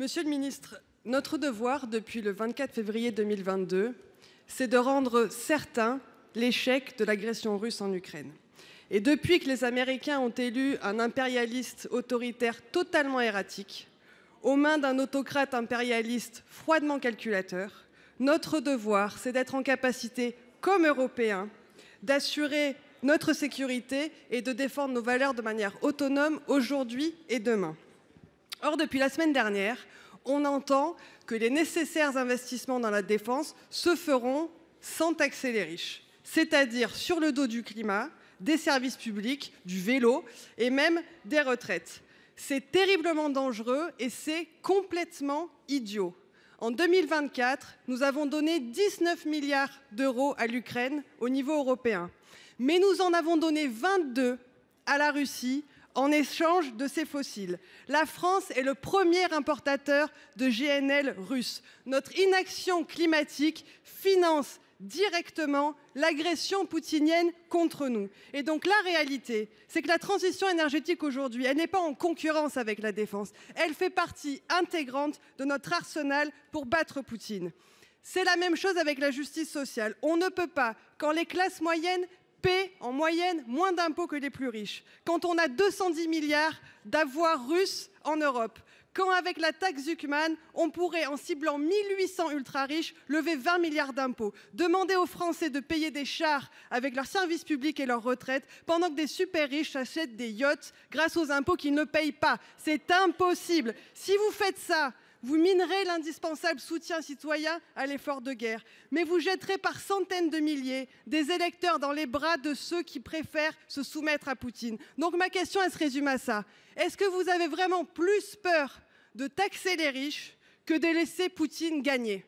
Monsieur le ministre, notre devoir depuis le 24 février 2022, c'est de rendre certain l'échec de l'agression russe en Ukraine. Et depuis que les Américains ont élu un impérialiste autoritaire totalement erratique, aux mains d'un autocrate impérialiste froidement calculateur, notre devoir, c'est d'être en capacité, comme Européens, d'assurer notre sécurité et de défendre nos valeurs de manière autonome aujourd'hui et demain. Or, depuis la semaine dernière, on entend que les nécessaires investissements dans la défense se feront sans taxer les riches, c'est-à-dire sur le dos du climat, des services publics, du vélo et même des retraites. C'est terriblement dangereux et c'est complètement idiot. En 2024, nous avons donné 19 milliards d'euros à l'Ukraine au niveau européen, mais nous en avons donné 22 à la Russie en échange de ses fossiles. La France est le premier importateur de GNL russe. Notre inaction climatique finance directement l'agression poutinienne contre nous. Et donc la réalité, c'est que la transition énergétique aujourd'hui, elle n'est pas en concurrence avec la défense. Elle fait partie intégrante de notre arsenal pour battre Poutine. C'est la même chose avec la justice sociale. On ne peut pas, quand les classes moyennes paient en moyenne moins d'impôts que les plus riches, quand on a 210 milliards d'avoirs russes en Europe, quand avec la taxe Zuckman, on pourrait, en ciblant 1800 ultra-riches, lever 20 milliards d'impôts, demander aux Français de payer des chars avec leurs services publics et leurs retraites, pendant que des super-riches achètent des yachts grâce aux impôts qu'ils ne payent pas. C'est impossible. Si vous faites ça, vous minerez l'indispensable soutien citoyen à l'effort de guerre, mais vous jetterez par centaines de milliers des électeurs dans les bras de ceux qui préfèrent se soumettre à Poutine. Donc ma question, elle se résume à ça. Est-ce que vous avez vraiment plus peur de taxer les riches que de laisser Poutine gagner ?